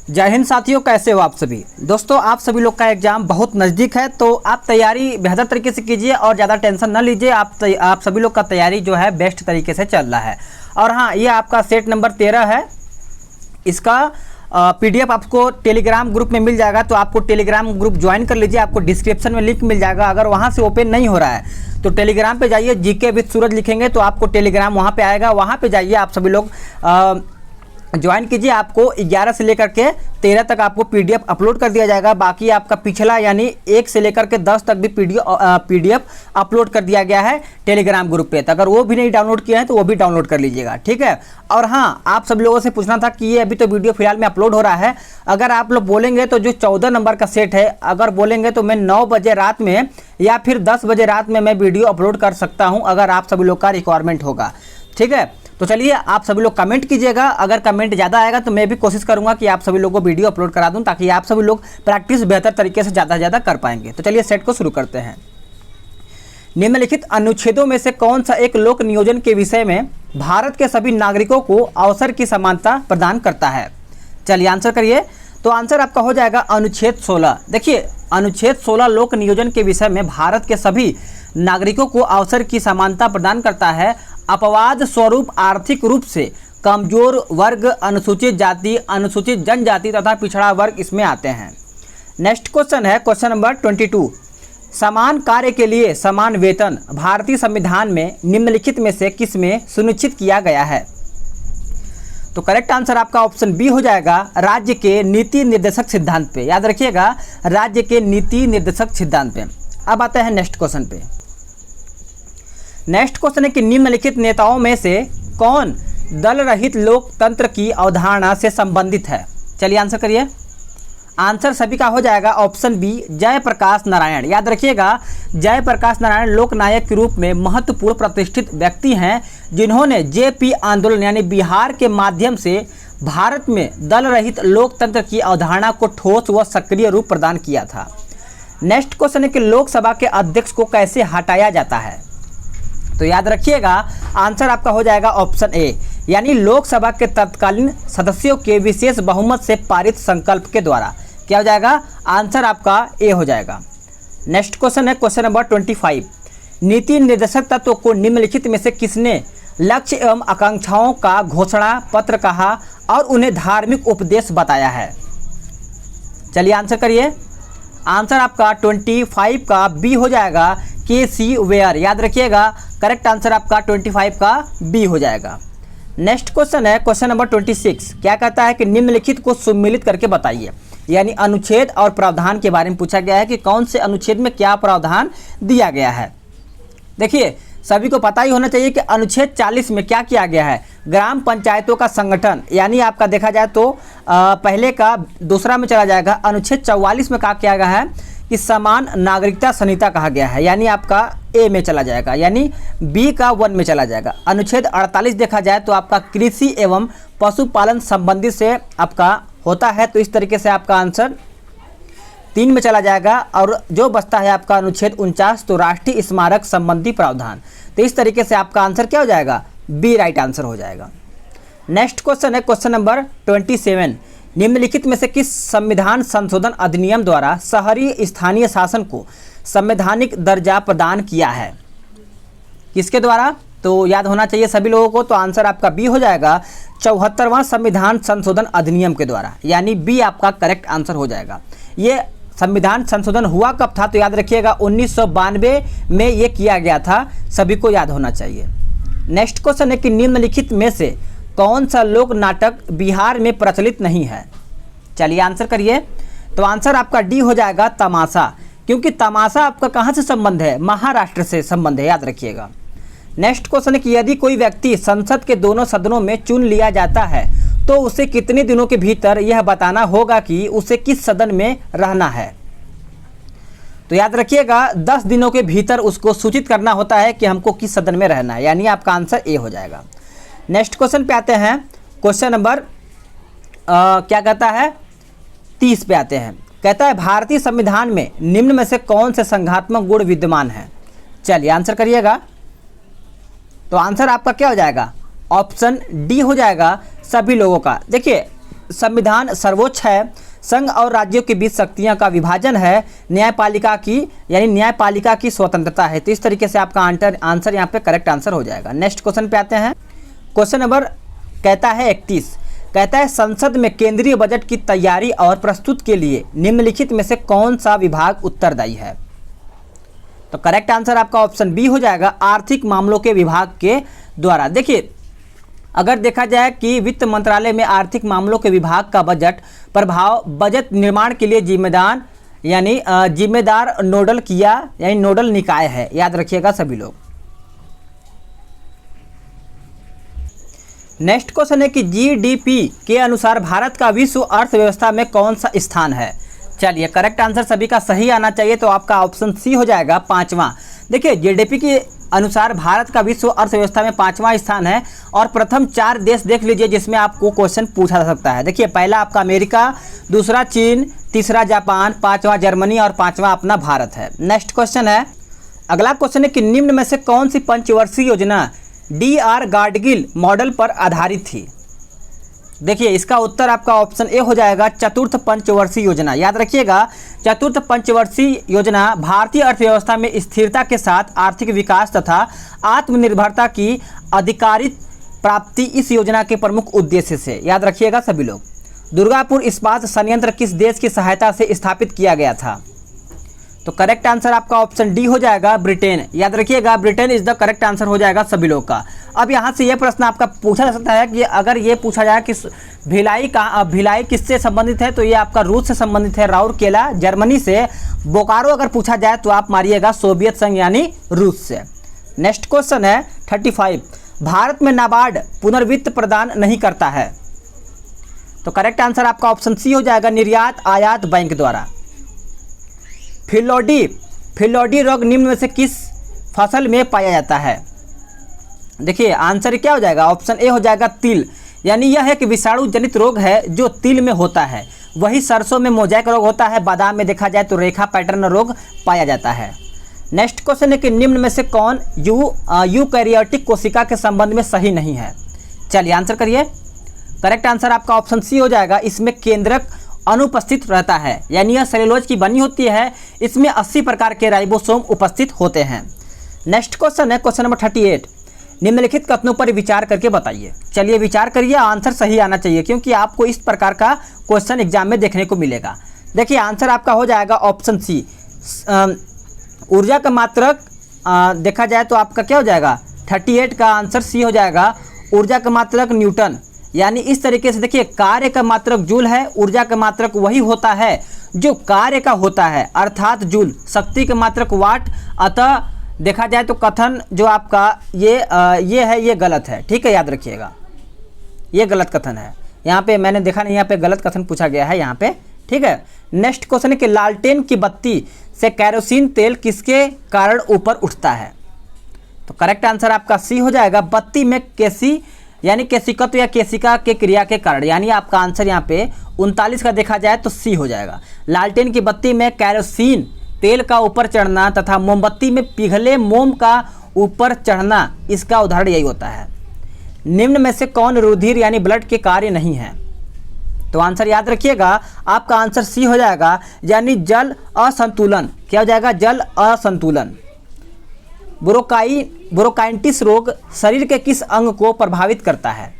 जय हिंद साथियों, कैसे हो आप सभी। दोस्तों, आप सभी लोग का एग्जाम बहुत नज़दीक है, तो आप तैयारी बेहतर तरीके से कीजिए और ज़्यादा टेंशन न लीजिए। आप सभी लोग का तैयारी जो है बेस्ट तरीके से चल रहा है। और हाँ, ये आपका सेट नंबर 13 है। इसका PDF आपको टेलीग्राम ग्रुप में मिल जाएगा, तो आपको टेलीग्राम ग्रुप ज्वाइन कर लीजिए। आपको डिस्क्रिप्शन में लिंक मिल जाएगा। अगर वहाँ से ओपन नहीं हो रहा है तो टेलीग्राम पे जाइए, GK विद सूरज लिखेंगे तो आपको टेलीग्राम वहाँ पे आएगा। वहाँ पे जाइए, आप सभी लोग ज्वाइन कीजिए। आपको 11 से लेकर के 13 तक आपको PDF अपलोड कर दिया जाएगा। बाकी आपका पिछला यानी 1 से लेकर के 10 तक भी PDF अपलोड कर दिया गया है टेलीग्राम ग्रुप पे। तो अगर वो भी नहीं डाउनलोड किया है तो वो भी डाउनलोड कर लीजिएगा, ठीक है। और हाँ, आप सब लोगों से पूछना था कि ये अभी तो वीडियो फिलहाल में अपलोड हो रहा है। अगर आप लोग बोलेंगे तो जो 14 नंबर का सेट है, अगर बोलेंगे तो मैं 9 बजे रात में या फिर 10 बजे रात में मैं वीडियो अपलोड कर सकता हूँ, अगर आप सभी लोग का रिक्वायरमेंट होगा, ठीक है। तो चलिए, आप सभी लोग कमेंट कीजिएगा। अगर कमेंट ज़्यादा आएगा तो मैं भी कोशिश करूंगा कि आप सभी लोगों को वीडियो अपलोड करा दूं, ताकि आप सभी लोग प्रैक्टिस बेहतर तरीके से ज़्यादा से ज़्यादा कर पाएंगे। तो चलिए, सेट को शुरू करते हैं। निम्नलिखित अनुच्छेदों में से कौन सा एक लोक नियोजन के विषय में भारत के सभी नागरिकों को अवसर की समानता प्रदान करता है? चलिए आंसर करिए। तो आंसर आपका हो जाएगा अनुच्छेद 16। देखिए, अनुच्छेद 16 लोक नियोजन के विषय में भारत के सभी नागरिकों को अवसर की समानता प्रदान करता है। अपवाद स्वरूप आर्थिक रूप से कमजोर वर्ग, अनुसूचित जाति, अनुसूचित जनजाति तथा पिछड़ा वर्ग इसमें आते हैं। नेक्स्ट क्वेश्चन है क्वेश्चन नंबर 22। समान कार्य के लिए समान वेतन भारतीय संविधान में निम्नलिखित में से किस में सुनिश्चित किया गया है? तो करेक्ट आंसर आपका ऑप्शन बी हो जाएगा, राज्य के नीति निर्देशक सिद्धांत पे। याद रखिएगा, राज्य के नीति निर्देशक सिद्धांत पे। अब आते हैं नेक्स्ट क्वेश्चन पे। नेक्स्ट क्वेश्चन है कि निम्नलिखित नेताओं में से कौन दल रहित लोकतंत्र की अवधारणा से संबंधित है? चलिए आंसर करिए। आंसर सभी का हो जाएगा ऑप्शन बी, जयप्रकाश नारायण। याद रखिएगा, जयप्रकाश नारायण लोकनायक के रूप में महत्वपूर्ण प्रतिष्ठित व्यक्ति हैं, जिन्होंने JP आंदोलन यानी बिहार के माध्यम से भारत में दल रहित लोकतंत्र की अवधारणा को ठोस व सक्रिय रूप प्रदान किया था। नेक्स्ट क्वेश्चन है कि लोकसभा के अध्यक्ष को कैसे हटाया जाता है? तो याद रखिएगा, आंसर आपका हो जाएगा ऑप्शन ए, यानी लोकसभा के तत्कालीन सदस्यों के विशेष बहुमत से पारित संकल्प के द्वारा। क्या हो जाएगा? आंसर आपका ए हो जाएगा। नेक्स्ट क्वेश्चन है क्वेश्चन नंबर 25। नीति निर्देशक तत्व को निम्नलिखित में से किसने लक्ष्य एवं आकांक्षाओं का घोषणा पत्र कहा और उन्हें धार्मिक उपदेश बताया है? चलिए आंसर करिए। आंसर आपका 25 का बी हो जाएगा, KC वेयर। याद रखिएगा, करेक्ट आंसर आपका 25 का बी हो जाएगा। नेक्स्ट क्वेश्चन है क्वेश्चन नंबर 26। क्या कहता है कि निम्नलिखित को सम्मिलित करके बताइए, यानी अनुच्छेद और प्रावधान के बारे में पूछा गया है कि कौन से अनुच्छेद में क्या प्रावधान दिया गया है। देखिए, सभी को पता ही होना चाहिए कि अनुच्छेद 40 में क्या किया गया है, ग्राम पंचायतों का संगठन, यानी आपका देखा जाए तो पहले का दूसरा में चला जाएगा। अनुच्छेद 44 में क्या किया गया है कि समान नागरिकता संहिता कहा गया है, यानी आपका ए में चला जाएगा, यानी बी का 1 में चला जाएगा। अनुच्छेद 48 देखा जाए तो आपका कृषि एवं पशुपालन संबंधी से आपका होता है, तो इस तरीके से आपका आंसर 3 में चला जाएगा। और जो बचता है आपका अनुच्छेद 49, तो राष्ट्रीय स्मारक संबंधी प्रावधान। तो इस तरीके से आपका आंसर क्या हो जाएगा? बी राइट आंसर हो जाएगा। नेक्स्ट क्वेश्चन है क्वेश्चन नंबर 27। निम्नलिखित में से किस संविधान संशोधन अधिनियम द्वारा शहरी स्थानीय शासन को संवैधानिक दर्जा प्रदान किया है? किसके द्वारा? तो याद होना चाहिए सभी लोगों को। तो आंसर आपका बी हो जाएगा, 74वां संविधान संशोधन अधिनियम के द्वारा, यानी बी आपका करेक्ट आंसर हो जाएगा। ये संविधान संशोधन हुआ कब था? तो याद रखिएगा 1992 में ये किया गया था, सभी को याद होना चाहिए। नेक्स्ट क्वेश्चन है कि निम्नलिखित में से कौन सा लोक नाटक बिहार में प्रचलित नहीं है? चलिए आंसर करिए। तो आंसर आपका डी हो जाएगा, तमाशा, क्योंकि तमाशा आपका कहाँ से संबंध है? महाराष्ट्र से संबंध है, याद रखिएगा। नेक्स्ट क्वेश्चन है कि यदि कोई व्यक्ति संसद के दोनों सदनों में चुन लिया जाता है तो उसे कितने दिनों के भीतर यह बताना होगा कि उसे किस सदन में रहना है? तो याद रखिएगा, 10 दिनों के भीतर उसको सूचित करना होता है कि हमको किस सदन में रहना है, यानी आपका आंसर ए हो जाएगा। नेक्स्ट क्वेश्चन पे आते हैं, क्वेश्चन नंबर क्या कहता है 30 पे आते हैं। कहता है भारतीय संविधान में निम्न में से कौन से संघात्मक गुण विद्यमान है? चलिए आंसर करिएगा। तो आंसर आपका क्या हो जाएगा? ऑप्शन डी हो जाएगा, सभी लोगों का। देखिए, संविधान सर्वोच्च है, संघ और राज्यों के बीच शक्तियां का विभाजन है, न्यायपालिका की स्वतंत्रता है। तो इस तरीके से आपका आंसर यहाँ पे करेक्ट आंसर हो जाएगा। नेक्स्ट क्वेश्चन पे आते हैं। क्वेश्चन नंबर कहता है 31, कहता है संसद में केंद्रीय बजट की तैयारी और प्रस्तुत के लिए निम्नलिखित में से कौन सा विभाग उत्तरदायी है? तो करेक्ट आंसर आपका ऑप्शन बी हो जाएगा, आर्थिक मामलों के विभाग के द्वारा। देखिए, अगर देखा जाए कि वित्त मंत्रालय में आर्थिक मामलों के विभाग का बजट प्रभाव बजट निर्माण के लिए जिम्मेदार नोडल निकाय है। याद रखिएगा सभी लोग। नेक्स्ट क्वेश्चन है कि जीडीपी के अनुसार भारत का विश्व अर्थव्यवस्था में कौन सा स्थान है? चलिए, करेक्ट आंसर सभी का सही आना चाहिए, तो आपका ऑप्शन सी हो जाएगा 5वां। देखिए, जीडीपी के अनुसार भारत का विश्व अर्थव्यवस्था में 5वां स्थान है और प्रथम 4 देश देख लीजिए जिसमें आपको क्वेश्चन पूछा जा सकता है। देखिए, पहला आपका अमेरिका, दूसरा चीन, तीसरा जापान, 5वां जर्मनी और 5वां अपना भारत है। नेक्स्ट क्वेश्चन है, अगला क्वेश्चन है कि निम्न में से कौन सी पंचवर्षीय योजना डी.आर. गाडगिल मॉडल पर आधारित थी? देखिए, इसका उत्तर आपका ऑप्शन ए हो जाएगा, चतुर्थ पंचवर्षीय योजना। याद रखिएगा, चतुर्थ पंचवर्षीय योजना भारतीय अर्थव्यवस्था में स्थिरता के साथ आर्थिक विकास तथा आत्मनिर्भरता की अधिकारित प्राप्ति इस योजना के प्रमुख उद्देश्य से। याद रखिएगा सभी लोग। दुर्गापुर इस्पात संयंत्र किस देश की सहायता से स्थापित किया गया था? तो करेक्ट आंसर आपका ऑप्शन डी हो जाएगा, ब्रिटेन। याद रखिएगा, Britain is the correct answer हो जाएगा सभी लोग का। अब यहाँ से यह प्रश्न आपका पूछा जा सकता है कि अगर ये पूछा जाए कि भिलाई किससे संबंधित है, तो ये आपका रूस से संबंधित है, राउरकेला जर्मनी से। बोकारो अगर पूछा जाए तो आप मारिएगा सोवियत संघ यानी रूस से। नेक्स्ट क्वेश्चन है 35, भारत में नाबार्ड पुनर्वित्त प्रदान नहीं करता है। तो करेक्ट आंसर आपका ऑप्शन सी हो जाएगा, निर्यात आयात बैंक द्वारा। फिलोडी रोग निम्न में से किस फसल में पाया जाता है? देखिए, आंसर क्या हो जाएगा? ऑप्शन ए हो जाएगा, तिल। यानी यह एक विषाणु जनित रोग है जो तिल में होता है। वही सरसों में मोजैक रोग होता है, बादाम में देखा जाए तो रेखा पैटर्न रोग पाया जाता है। नेक्स्ट क्वेश्चन है कि निम्न में से कौन यूकैरियोटिक कोशिका के संबंध में सही नहीं है? चलिए आंसर करिए। करेक्ट आंसर आपका ऑप्शन सी हो जाएगा, इसमें केंद्रक अनुपस्थित रहता है। यानी यह सेलुलोज की बनी होती है, इसमें 80 प्रकार के राइबोसोम उपस्थित होते हैं। नेक्स्ट क्वेश्चन है क्वेश्चन नंबर 38, निम्नलिखित कथनों पर विचार करके बताइए। चलिए विचार करिए, आंसर सही आना चाहिए क्योंकि आपको इस प्रकार का क्वेश्चन एग्जाम में देखने को मिलेगा। देखिए, आंसर आपका हो जाएगा ऑप्शन सी, ऊर्जा का मात्रक। देखा जाए तो आपका क्या हो जाएगा, 38 का आंसर सी हो जाएगा, ऊर्जा का मात्रक न्यूटन। यानी इस तरीके से देखिए, कार्य का मात्रक जूल है, ऊर्जा का मात्रक वही होता है जो कार्य का होता है अर्थात जूल। शक्ति का मात्रक वाट। अतः देखा जाए तो कथन जो आपका ये है, ये गलत है। ठीक है, याद रखिएगा, ये गलत कथन है। यहाँ पे मैंने देखा नहीं, यहाँ पे गलत कथन पूछा गया है यहाँ पे। ठीक है। नेक्स्ट क्वेश्चन है कि लालटेन की बत्ती से कैरोसिन तेल किसके कारण ऊपर उठता है? तो करेक्ट आंसर आपका सी हो जाएगा, बत्ती में केसी यानी केसिकत्व या केसिका के क्रिया के कारण। यानी आपका आंसर यहाँ पे 39 का देखा जाए तो सी हो जाएगा। लालटेन की बत्ती में कैरोसिन तेल का ऊपर चढ़ना तथा मोमबत्ती में पिघले मोम का ऊपर चढ़ना, इसका उदाहरण यही होता है। निम्न में से कौन रुधिर यानी ब्लड के कार्य नहीं है? तो आंसर याद रखिएगा, आपका आंसर सी हो जाएगा, यानी जल असंतुलन। क्या हो जाएगा? जल असंतुलन। ब्रोंकाइटिस रोग शरीर के किस अंग को प्रभावित करता है?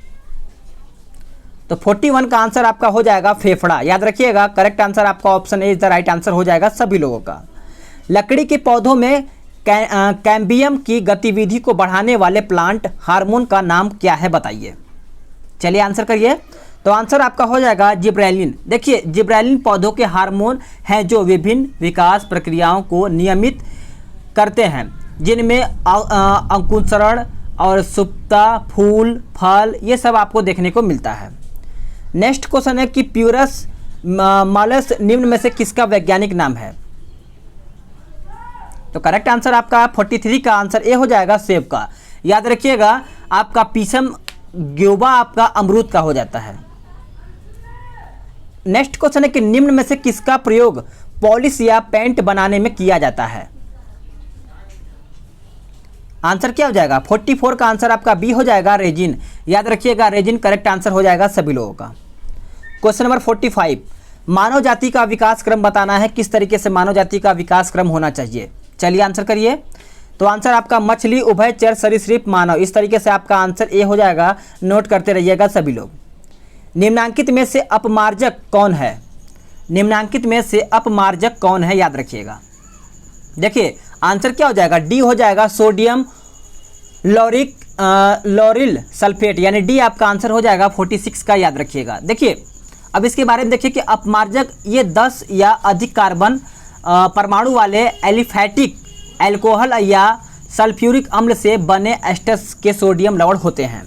तो 41 का आंसर आपका हो जाएगा फेफड़ा। याद रखिएगा, करेक्ट आंसर आपका option A is the right answer हो जाएगा सभी लोगों का। लकड़ी के पौधों में कैम्बियम की गतिविधि को बढ़ाने वाले प्लांट हार्मोन का नाम क्या है बताइए। चलिए आंसर करिए। तो आंसर आपका हो जाएगा जिब्रेलिन। देखिए, जिब्रेलिन पौधों के हार्मोन हैं जो विभिन्न विकास प्रक्रियाओं को नियमित करते हैं, जिनमें अंकुरण और सुप्ता, फूल, फल, ये सब आपको देखने को मिलता है। नेक्स्ट क्वेश्चन है कि प्यूरस मालस निम्न में से किसका वैज्ञानिक नाम है? तो करेक्ट आंसर आपका 43 का आंसर ए हो जाएगा, सेब का। याद रखिएगा, आपका पीसम ग्योबा आपका अमरूद का हो जाता है। नेक्स्ट क्वेश्चन है कि निम्न में से किसका प्रयोग पॉलिश या पेंट बनाने में किया जाता है? आंसर क्या हो जाएगा? 44 का आंसर आपका बी हो जाएगा, रेजिन। याद रखिएगा, रेजिन करेक्ट आंसर हो जाएगा सभी लोगों का। क्वेश्चन नंबर 45, मानव जाति का विकास क्रम बताना है, किस तरीके से मानव जाति का विकास क्रम होना चाहिए। चलिए आंसर करिए। तो आंसर आपका मछली, उभयचर, सरीसृप, मानव, इस तरीके से आपका आंसर ए हो जाएगा। नोट करते रहिएगा सभी लोग। निम्नांकित में से अपमार्जक कौन है? निम्नांकित में से अपमार्जक कौन है, याद रखिएगा। देखिए आंसर क्या हो जाएगा, डी हो जाएगा, सोडियम लॉरिल सल्फेट, यानी डी आपका आंसर हो जाएगा 46 का, याद रखिएगा। देखिए अब इसके बारे में देखिए कि अपमार्जक ये 10 या अधिक कार्बन परमाणु वाले एलिफैटिक एल्कोहल या सल्फ्यूरिक अम्ल से बने एस्टर्स के सोडियम लवण होते हैं।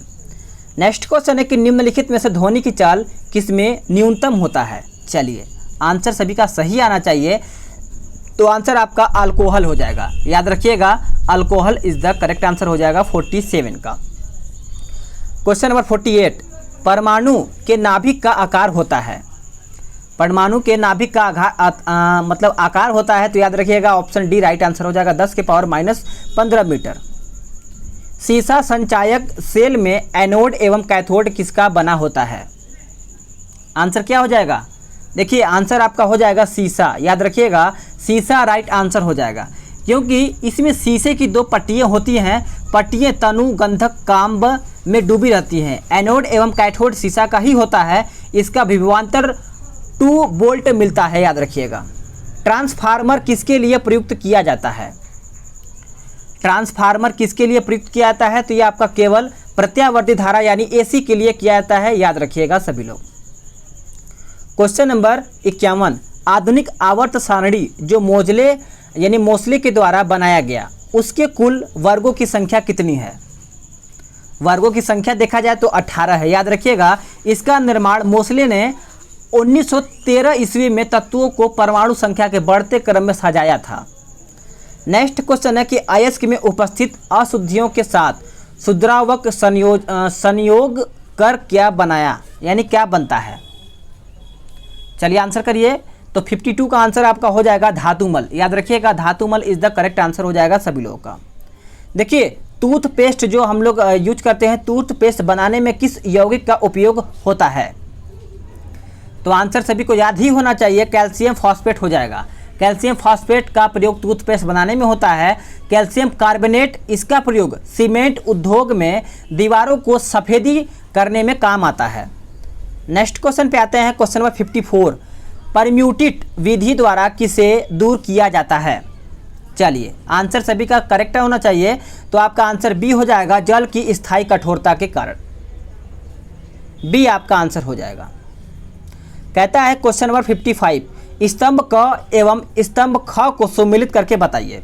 नेक्स्ट क्वेश्चन है कि निम्नलिखित में से ध्वनि की चाल किसमें न्यूनतम होता है। चलिए आंसर सभी का सही आना चाहिए, तो आंसर आपका अल्कोहल हो जाएगा, याद रखिएगा। Alcohol is the correct answer हो जाएगा 47 का। क्वेश्चन नंबर 48, परमाणु के नाभिक का आकार होता है। परमाणु के नाभिक का मतलब आकार होता है, तो याद रखिएगा ऑप्शन डी राइट आंसर हो जाएगा, 10 के पावर -15 मीटर। सीसा संचायक सेल में एनोड एवं कैथोड किसका बना होता है। आंसर क्या हो जाएगा, देखिए आंसर आपका हो जाएगा सीसा, याद रखिएगा सीसा राइट आंसर हो जाएगा, क्योंकि इसमें शीशे की 2 पट्टियाँ होती हैं। पट्टियाँ तनु गंधक कांब में डूबी रहती हैं। एनोड एवं कैथोड शीशा का ही होता है। इसका विभवांतर 2 वोल्ट मिलता है, याद रखिएगा। ट्रांसफार्मर किसके लिए प्रयुक्त किया जाता है। ट्रांसफार्मर किसके लिए प्रयुक्त किया जाता है, तो ये आपका केवल प्रत्यावर्ती धारा यानी एसी के लिए किया जाता है, याद रखिएगा सभी लोग। क्वेश्चन नंबर 51, आधुनिक आवर्त सारणी जो मोस्ले के द्वारा बनाया गया, उसके कुल वर्गों की संख्या कितनी है। वर्गों की संख्या देखा जाए तो 18 है, याद रखिएगा। इसका निर्माण मोस्ले ने 1913 ईस्वी में तत्वों को परमाणु संख्या के बढ़ते क्रम में सजाया था। नेक्स्ट क्वेश्चन है कि अयस्क में उपस्थित अशुद्धियों के साथ शुद्रावक संयोग कर क्या बनाया, यानी क्या बनता है। चलिए आंसर करिए। तो 52 का आंसर आपका हो जाएगा धातुमल, याद रखिएगा धातुमल इज द करेक्ट आंसर हो जाएगा सभी लोगों का। देखिए टूथपेस्ट जो हम लोग यूज करते हैं, टूथपेस्ट बनाने में किस यौगिक का उपयोग होता है, तो आंसर सभी को याद ही होना चाहिए, कैल्शियम फॉस्फेट हो जाएगा। कैल्शियम फॉस्फेट का प्रयोग टूथपेस्ट बनाने में होता है। कैल्शियम कार्बोनेट, इसका प्रयोग सीमेंट उद्योग में दीवारों को सफ़ेदी करने में काम आता है। नेक्स्ट क्वेश्चन पे आते हैं, क्वेश्चन नंबर 54, परम्यूटेट विधि द्वारा किसे दूर किया जाता है। चलिए आंसर सभी का करेक्ट होना चाहिए, तो आपका आंसर बी हो जाएगा, जल की स्थायी कठोरता के कारण। बी आपका आंसर हो जाएगा। कहता है क्वेश्चन नंबर 55, स्तंभ क एवं स्तंभ ख को सम्मिलित करके बताइए।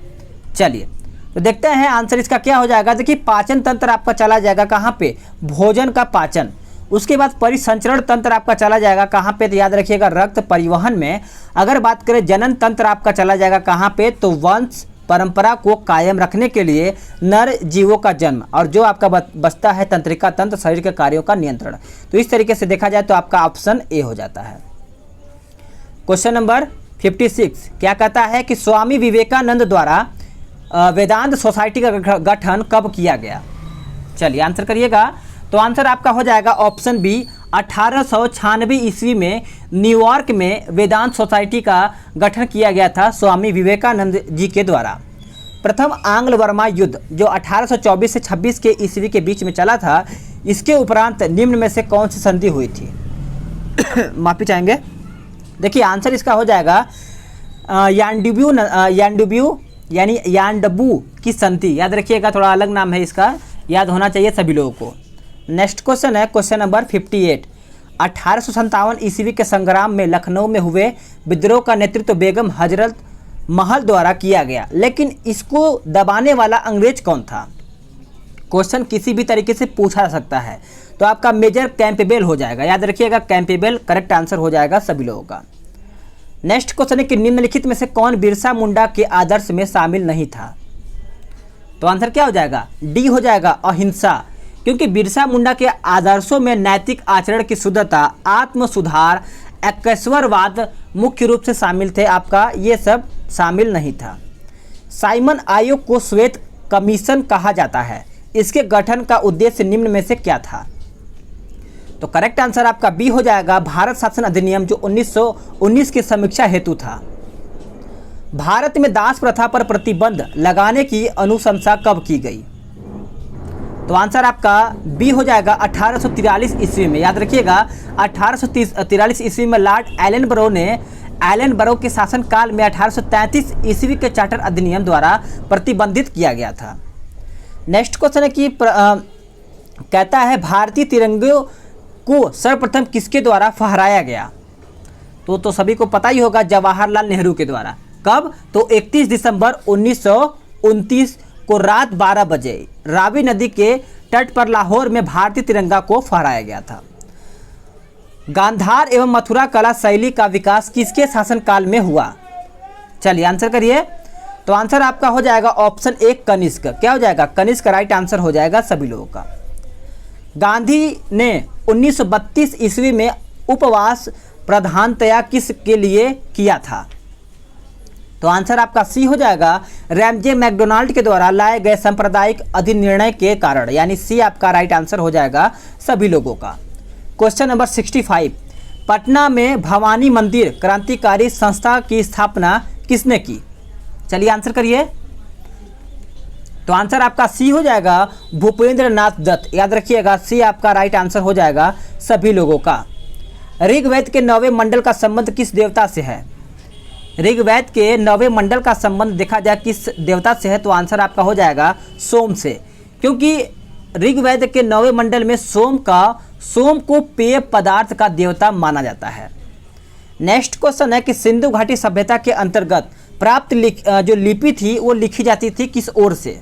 चलिए तो देखते हैं आंसर इसका क्या हो जाएगा। देखिए पाचन तंत्र आपका चला जाएगा कहाँ पे, भोजन का पाचन। उसके बाद परिसंचरण तंत्र आपका चला जाएगा कहाँ पे, तो याद रखिएगा रक्त परिवहन में। अगर बात करें जनन तंत्र आपका चला जाएगा कहाँ पे, तो वंश परंपरा को कायम रखने के लिए नर जीवों का जन्म, और जो आपका बचता है तंत्रिका तंत्र, शरीर के कार्यों का नियंत्रण। तो इस तरीके से देखा जाए तो आपका ऑप्शन ए हो जाता है। क्वेश्चन नंबर 56 क्या कहता है कि स्वामी विवेकानंद द्वारा वेदांत सोसाइटी का गठन कब किया गया। चलिए आंसर करिएगा। तो आंसर आपका हो जाएगा ऑप्शन बी, 1896 ईस्वी में न्यूयॉर्क में वेदांत सोसाइटी का गठन किया गया था स्वामी विवेकानंद जी के द्वारा। प्रथम आंग्ल बर्मा युद्ध जो 1824 से 26 के ईस्वी के बीच में चला था, इसके उपरांत निम्न में से कौन सी संधि हुई थी। माफी चाहेंगे। देखिए आंसर इसका हो जाएगा यानडब्यू यानी यानडबू की संधि, याद रखिएगा, थोड़ा अलग नाम है इसका, याद होना चाहिए सभी लोगों को। नेक्स्ट क्वेश्चन है क्वेश्चन नंबर 58, 1857 ईस्वी के संग्राम में लखनऊ में हुए विद्रोह का नेतृत्व बेगम हजरत महल द्वारा किया गया, लेकिन इसको दबाने वाला अंग्रेज कौन था। क्वेश्चन किसी भी तरीके से पूछा जा सकता है, तो आपका मेजर कैंपबेल हो जाएगा, याद रखिएगा कैंपबेल करेक्ट आंसर हो जाएगा सभी लोगों का। नेक्स्ट क्वेश्चन है कि निम्नलिखित में से कौन बिरसा मुंडा के आदर्श में शामिल नहीं था। तो आंसर क्या हो जाएगा, डी हो जाएगा अहिंसा, क्योंकि बिरसा मुंडा के आदर्शों में नैतिक आचरण की शुद्धता, आत्म सुधार, एकेश्वरवाद मुख्य रूप से शामिल थे। आपका ये सब शामिल नहीं था। साइमन आयोग को श्वेत कमीशन कहा जाता है, इसके गठन का उद्देश्य निम्न में से क्या था। तो करेक्ट आंसर आपका बी हो जाएगा, भारत शासन अधिनियम जो 1919 की समीक्षा हेतु था। भारत में दास प्रथा पर प्रतिबंध लगाने की अनुशंसा कब की गई? तो आंसर आपका बी हो जाएगा 1843 ईस्वी में। याद रखिएगा 1843 ईस्वी में लॉर्ड एलन बरो के शासनकाल में 1833 ईस्वी के चार्टर अधिनियम द्वारा प्रतिबंधित किया गया था। नेक्स्ट क्वेश्चन है कि कहता है भारतीय तिरंगे को सर्वप्रथम किसके द्वारा फहराया गया? तो सभी को पता ही होगा, जवाहरलाल नेहरू के द्वारा। कब? तो 31 दिसंबर 1929 को रात 12 बजे रावी नदी के तट पर लाहौर में भारतीय तिरंगा को फहराया गया था। गांधार एवं मथुरा कला शैली का विकास किसके शासनकाल में हुआ? चलिए आंसर करिए। तो आंसर आपका हो जाएगा ऑप्शन ए कनिष्क। क्या हो जाएगा? कनिष्क राइट आंसर हो जाएगा सभी लोगों का। गांधी ने 1932 ईस्वी में उपवास प्रधानतया किसके लिए किया था? तो आंसर आपका सी हो जाएगा, रैमजे मैकडोनाल्ड के द्वारा लाए गए सांप्रदायिक अधिनिर्णय के कारण, यानी सी आपका राइट आंसर हो जाएगा सभी लोगों का। क्वेश्चन नंबर 65, पटना में भवानी मंदिर क्रांतिकारी संस्था की स्थापना किसने की? चलिए आंसर करिए। तो आंसर आपका सी हो जाएगा, भूपेंद्र नाथ दत्त। याद रखिएगा सी आपका राइट आंसर हो जाएगा सभी लोगों का। ऋग्वेद के 9वें मंडल का संबंध किस देवता से है? ऋग्वेद के 9वें मंडल का संबंध देखा जाए किस देवता से है? तो आंसर आपका हो जाएगा सोम से, क्योंकि ऋग्वेद के 9वें मंडल में सोम को पेय पदार्थ का देवता माना जाता है। नेक्स्ट क्वेश्चन है कि सिंधु घाटी सभ्यता के अंतर्गत प्राप्त जो लिपि थी वो लिखी जाती थी किस ओर से?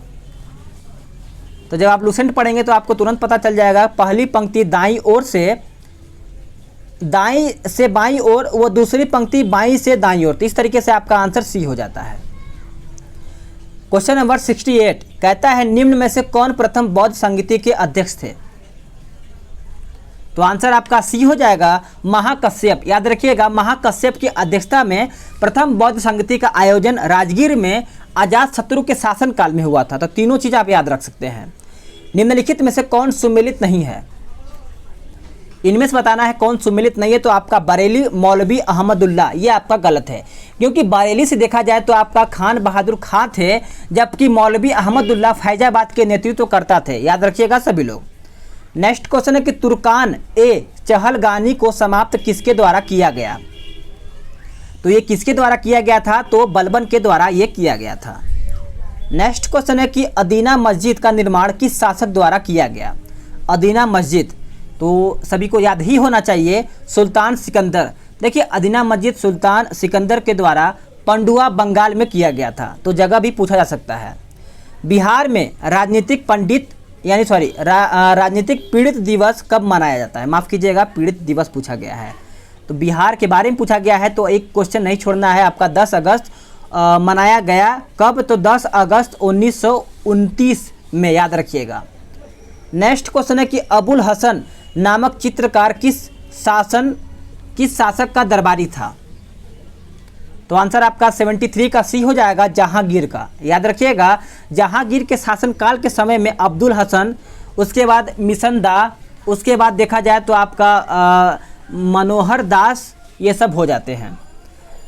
तो जब आप लुसेंट पढ़ेंगे तो आपको तुरंत पता चल जाएगा। पहली पंक्ति दाईं ओर से बाईं ओर, वो दूसरी पंक्ति बाईं से दाईं ओर। तो इस तरीके से आपका आंसर सी हो जाता है। क्वेश्चन नंबर 68 कहता है निम्न में से कौन प्रथम बौद्ध संगीति के अध्यक्ष थे? तो आंसर आपका सी हो जाएगा, महाकश्यप। याद रखिएगा महाकश्यप की अध्यक्षता में प्रथम बौद्ध संगीति का आयोजन राजगीर में अजातशत्रु के शासनकाल में हुआ था। तो तीनों चीज आप याद रख सकते हैं। निम्नलिखित में से कौन सुमेलित नहीं है? इनमें से बताना है कौन सुमेलित नहीं है। तो आपका बरेली मौलवी अहमदुल्ला, ये आपका गलत है, क्योंकि बरेली से देखा जाए तो आपका खान बहादुर खां थे, जबकि मौलवी अहमदुल्ला फैजाबाद के नेतृत्व करता थे। याद रखिएगा सभी लोग। नेक्स्ट क्वेश्चन है कि तुर्कान ए चहलगानी को समाप्त किसके द्वारा किया गया? तो ये किसके द्वारा किया गया था? तो बलबन के द्वारा ये किया गया था। नेक्स्ट क्वेश्चन है कि अदीना मस्जिद का निर्माण किस शासक द्वारा किया गया? अदीना मस्जिद तो सभी को याद ही होना चाहिए, सुल्तान सिकंदर। देखिए अदीना मस्जिद सुल्तान सिकंदर के द्वारा पंडुआ बंगाल में किया गया था। तो जगह भी पूछा जा सकता है। बिहार में राजनीतिक पीड़ित दिवस कब मनाया जाता है? माफ़ कीजिएगा, पीड़ित दिवस पूछा गया है। तो बिहार के बारे में पूछा गया है, तो एक क्वेश्चन नहीं छोड़ना है आपका। 10 अगस्त मनाया गया कब? तो 10 अगस्त 1929 में। याद रखिएगा। नेक्स्ट क्वेश्चन है कि अबुल हसन नामक चित्रकार किस शासक का दरबारी था? तो आंसर आपका 73 का सी हो जाएगा, जहांगीर का। याद रखिएगा जहांगीर के शासनकाल के समय में अब्दुल हसन, उसके बाद मिशन दा, उसके बाद देखा जाए तो आपका मनोहर दास, ये सब हो जाते हैं।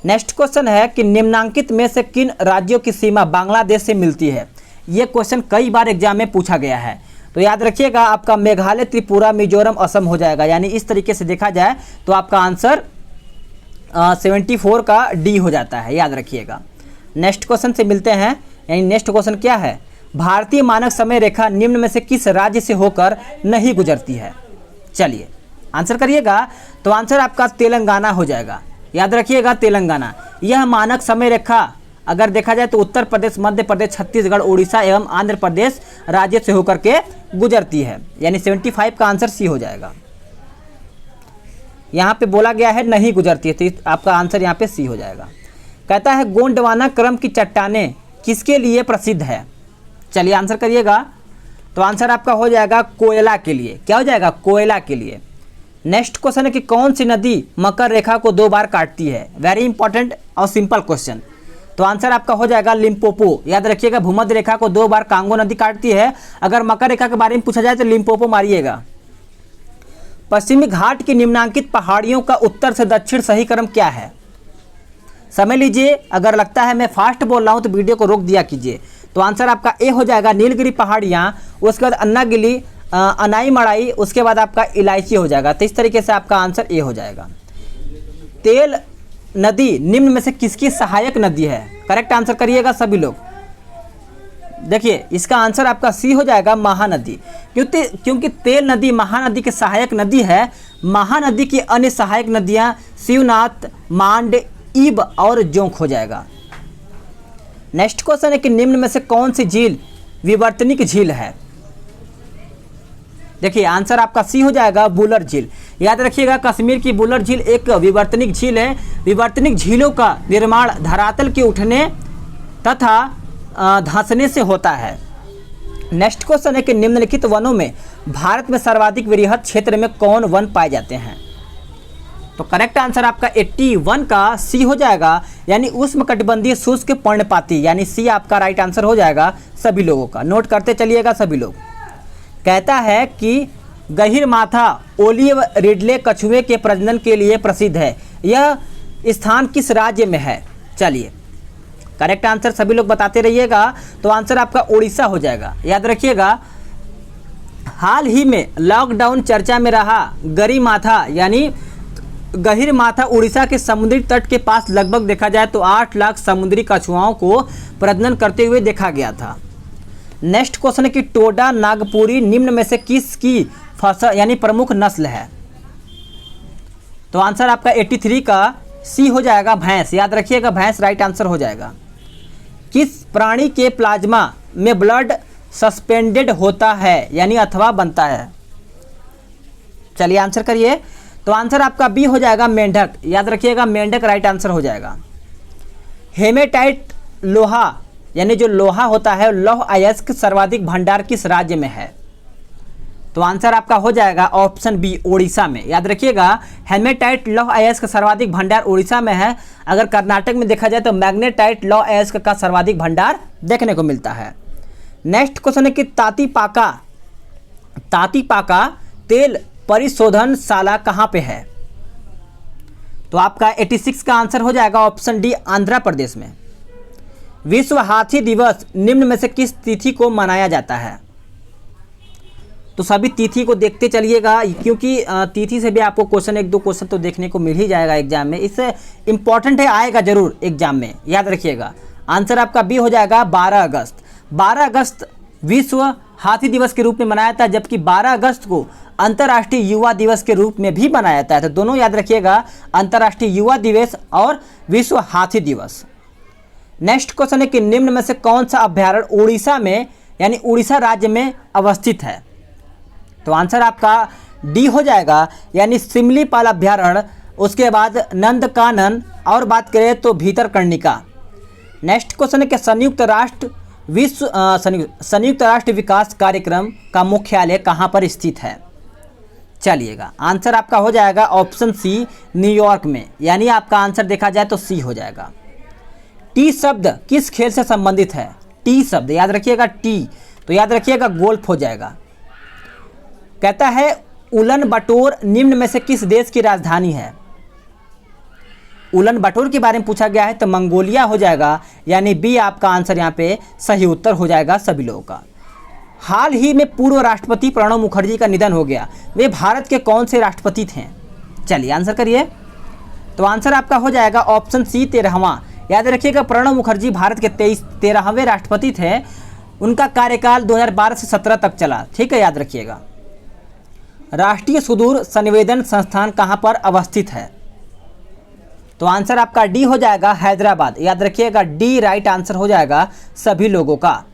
नेक्स्ट क्वेश्चन है कि निम्नांकित में से किन राज्यों की सीमा बांग्लादेश से मिलती है? ये क्वेश्चन कई बार एग्जाम में पूछा गया है। तो याद रखिएगा आपका मेघालय, त्रिपुरा, मिजोरम, असम हो जाएगा। यानी इस तरीके से देखा जाए तो आपका आंसर 74 का डी हो जाता है। याद रखिएगा। नेक्स्ट क्वेश्चन से मिलते हैं। यानी नेक्स्ट क्वेश्चन क्या है? भारतीय मानक समय रेखा निम्न में से किस राज्य से होकर नहीं गुजरती है? चलिए आंसर करिएगा। तो आंसर आपका तेलंगाना हो जाएगा। याद रखिएगा तेलंगाना। यह मानक समय रेखा अगर देखा जाए तो उत्तर प्रदेश, मध्य प्रदेश, छत्तीसगढ़, उड़ीसा एवं आंध्र प्रदेश राज्य से होकर के गुजरती है। यानी 75 का आंसर सी हो जाएगा। यहाँ पे बोला गया है नहीं गुजरती है, तो आपका आंसर यहाँ पे सी हो जाएगा। कहता है गोंडवाना क्रम की चट्टानें किसके लिए प्रसिद्ध है? चलिए आंसर करिएगा। तो आंसर आपका हो जाएगा कोयला के लिए। क्या हो जाएगा? कोयला के लिए। नेक्स्ट क्वेश्चन है कि कौन सी नदी मकर रेखा को 2 बार काटती है? वेरी इंपॉर्टेंट और सिंपल क्वेश्चन। तो आंसर आपका हो जाएगा लिम्पोपो। याद रखिएगा भूमध्य रेखा को 2 बार कांगो नदी काटती है। अगर मकर रेखा के बारे में पूछा जाए तो लिम्पोपो मारिएगा। पश्चिमी घाट की निम्नांकित पहाड़ियों का उत्तर से दक्षिण सही क्रम क्या है? समझ लीजिए, अगर लगता है मैं फास्ट बोल रहा हूँ तो वीडियो को रोक दिया कीजिए। तो आंसर आपका ए हो जाएगा, नीलगिरी पहाड़ियाँ, उसके बाद अन्नागिरी, अनाई मड़ाई, उसके बाद आपका इलायची हो जाएगा। तो इस तरीके से आपका आंसर ए हो जाएगा। तेल नदी निम्न में से किसकी सहायक नदी है? करेक्ट आंसर करिएगा सभी लोग। देखिए इसका आंसर आपका सी हो जाएगा, महानदी। क्योंकि तेल नदी महानदी की सहायक नदी है। महानदी की अन्य सहायक नदियां शिवनाथ, मांड, ईब और जोंक हो जाएगा। नेक्स्ट क्वेश्चन है कि निम्न में से कौन सी झील विवर्तनिक झील है? देखिए आंसर आपका सी हो जाएगा, बुलर झील। याद रखिएगा, कश्मीर की बुलर झील एक विवर्तनिक झील है। विवर्तनिक झीलों का निर्माण धरातल के उठने तथा धंसने से होता है। नेक्स्ट क्वेश्चन है कि निम्नलिखित वनों में भारत में सर्वाधिक वृहद क्षेत्र में कौन वन पाए जाते हैं? तो करेक्ट आंसर आपका 81 का सी हो जाएगा, यानी उष्णकटिबंधीय शुष्क पर्णपाती, यानी सी आपका राइट आंसर हो जाएगा सभी लोगों का। नोट करते चलिएगा सभी लोग। कहता है कि गहीरमाथा ओलिव रिडले कछुए के प्रजनन के लिए प्रसिद्ध है। यह स्थान किस राज्य में है? चलिए करेक्ट आंसर सभी लोग बताते रहिएगा। तो आंसर आपका उड़ीसा हो जाएगा। याद रखिएगा, हाल ही में लॉकडाउन चर्चा में रहा गरीमाथा यानी गहीरमाथा उड़ीसा के समुद्री तट के पास लगभग देखा जाए तो 8 लाख समुद्री कछुआओं को प्रजनन करते हुए देखा गया था। नेक्स्ट क्वेश्चन है कि टोडा नागपुरी निम्न में से किसकी फसल यानी प्रमुख नस्ल है? तो आंसर आपका 83 का सी हो जाएगा, भैंस। याद रखिएगा, भैंस राइट आंसर हो जाएगा। किस प्राणी के प्लाज्मा में ब्लड सस्पेंडेड होता है यानी अथवा बनता है? चलिए आंसर करिए। तो आंसर आपका बी हो जाएगा, मेंढक। याद रखिएगा, मेंढक राइट आंसर हो जाएगा। हेमेटाइट लोहा यानी जो लोहा होता है, लौह अयस्क सर्वाधिक भंडार किस राज्य में है? तो आंसर आपका हो जाएगा ऑप्शन बी, ओडिशा में। याद रखिएगा, हेमेटाइट लौह अयस्क सर्वाधिक भंडार ओडिशा में है। अगर कर्नाटक में देखा जाए तो मैग्नेटाइट लौह अयस्क का सर्वाधिक भंडार देखने को मिलता है। नेक्स्ट क्वेश्चन है कि तातीपाका तेल परिशोधनशाला कहाँ पे है? तो आपका 86 का आंसर हो जाएगा ऑप्शन डी, आंध्र प्रदेश में। विश्व हाथी दिवस निम्न में से किस तिथि को मनाया जाता है? तो सभी तिथि को देखते चलिएगा, क्योंकि तिथि से भी आपको क्वेश्चन 1-2 क्वेश्चन तो देखने को मिल ही जाएगा एग्जाम में। इससे इंपॉर्टेंट है, आएगा जरूर एग्जाम में। याद रखिएगा, आंसर आपका बी हो जाएगा, 12 अगस्त। 12 अगस्त विश्व हाथी दिवस के रूप में मनाया जाता है, जबकि 12 अगस्त को अंतर्राष्ट्रीय युवा दिवस के रूप में भी मनाया जाता है। तो दोनों याद रखिएगा, अंतर्राष्ट्रीय युवा दिवस और विश्व हाथी दिवस। नेक्स्ट क्वेश्चन है कि निम्न में से कौन सा अभ्यारण्य उड़ीसा में यानी उड़ीसा राज्य में अवस्थित है? तो आंसर आपका डी हो जाएगा, यानी सिमलीपाल अभ्यारण्य। उसके बाद नंदकानन और बात करें तो भीतरकर्णिका। नेक्स्ट क्वेश्चन है कि संयुक्त राष्ट्र विकास कार्यक्रम का मुख्यालय कहाँ पर स्थित है? चलिएगा आंसर आपका हो जाएगा ऑप्शन सी, न्यूयॉर्क में। यानी आपका आंसर देखा जाए तो सी हो जाएगा। टी शब्द किस खेल से संबंधित है? टी शब्द याद रखिएगा, टी तो याद रखिएगा गोल्फ हो जाएगा। कहता है उलन बटोर निम्न में से किस देश की राजधानी है? उलन बटोर के बारे में पूछा गया है तो मंगोलिया हो जाएगा, यानी बी आपका आंसर यहाँ पे सही उत्तर हो जाएगा सभी लोगों का। हाल ही में पूर्व राष्ट्रपति प्रणब मुखर्जी का निधन हो गया, वे भारत के कौन से राष्ट्रपति थे? चलिए आंसर करिए। तो आंसर आपका हो जाएगा ऑप्शन सी, 13वां। याद रखिएगा, प्रणब मुखर्जी भारत के 13वें राष्ट्रपति थे। उनका कार्यकाल 2012 से 17 तक चला। ठीक है, याद रखिएगा। राष्ट्रीय सुदूर संवेदन संस्थान कहाँ पर अवस्थित है? तो आंसर आपका डी हो जाएगा, हैदराबाद। याद रखिएगा, डी राइट आंसर हो जाएगा सभी लोगों का।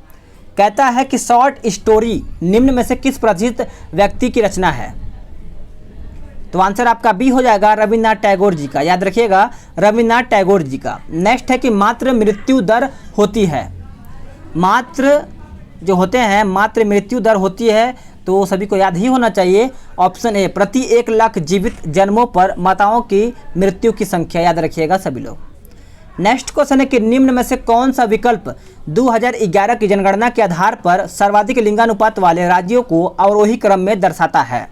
कहता है कि शॉर्ट स्टोरी निम्न में से किस प्रसिद्ध व्यक्ति की रचना है? तो आंसर आपका बी हो जाएगा, रविन्द्रनाथ टैगोर जी का। याद रखिएगा, रविन्द्रनाथ टैगोर जी का। नेक्स्ट है कि मातृ मृत्यु दर होती है। मातृ जो होते हैं, मातृ मृत्यु दर होती है, तो सभी को याद ही होना चाहिए। ऑप्शन ए, प्रति 1 लाख जीवित जन्मों पर माताओं की मृत्यु की संख्या। याद रखिएगा सभी लोग। नेक्स्ट क्वेश्चन है कि निम्न में से कौन सा विकल्प 2011 की जनगणना के आधार पर सर्वाधिक लिंगानुपात वाले राज्यों को अवरोही क्रम में दर्शाता है?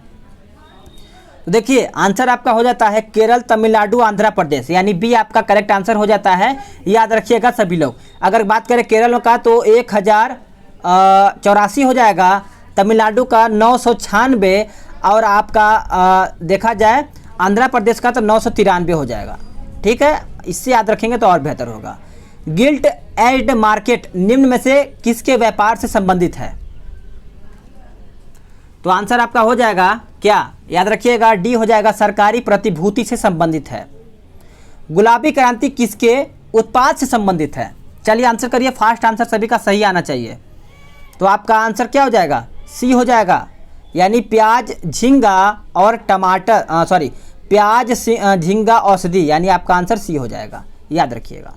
तो देखिए आंसर आपका हो जाता है केरल, तमिलनाडु, आंध्र प्रदेश, यानी बी आपका करेक्ट आंसर हो जाता है। याद रखिएगा सभी लोग। अगर बात करें केरल का तो 1084 हो जाएगा, तमिलनाडु का 996 और आपका देखा जाए आंध्र प्रदेश का तो 993 हो जाएगा। ठीक है, इससे याद रखेंगे तो और बेहतर होगा। गिल्ट एड मार्केट निम्न में से किसके व्यापार से संबंधित है? तो आंसर आपका हो जाएगा क्या? याद रखिएगा डी हो जाएगा, सरकारी प्रतिभूति से संबंधित है। गुलाबी क्रांति किसके उत्पाद से संबंधित है? चलिए आंसर करिए, फास्ट आंसर सभी का सही आना चाहिए। तो आपका आंसर क्या हो जाएगा? सी हो जाएगा, यानी प्याज, झींगा और टमाटर, प्याज, झींगा, औषधि, यानी आपका आंसर सी हो जाएगा। याद रखिएगा।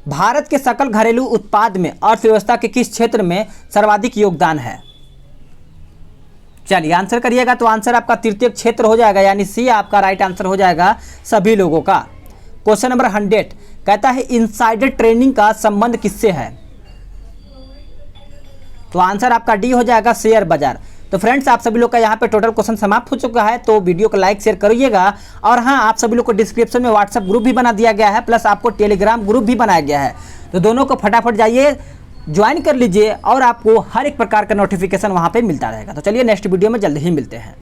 भारत के सकल घरेलू उत्पाद में अर्थव्यवस्था के किस क्षेत्र में सर्वाधिक योगदान है? चलिए आंसर करिएगा। तो आंसर आपका तृतीय क्षेत्र हो जाएगा, यानी सी आपका राइट आंसर हो जाएगा सभी लोगों का। क्वेश्चन नंबर 100 कहता है इनसाइडर ट्रेडिंग का संबंध किससे है? तो आंसर आपका डी हो जाएगा, शेयर बाजार। तो फ्रेंड्स आप सभी लोग का यहाँ पे टोटल क्वेश्चन समाप्त हो चुका है। तो वीडियो को लाइक शेयर करिएगा। और हाँ, आप सभी लोग को डिस्क्रिप्शन में व्हाट्सएप ग्रुप भी बना दिया गया है, प्लस आपको टेलीग्राम ग्रुप भी बनाया गया है। तो दोनों को फटाफट जाइए ज्वाइन कर लीजिए और आपको हर एक प्रकार का नोटिफिकेशन वहाँ पे मिलता रहेगा। तो चलिए नेक्स्ट वीडियो में जल्द ही मिलते हैं।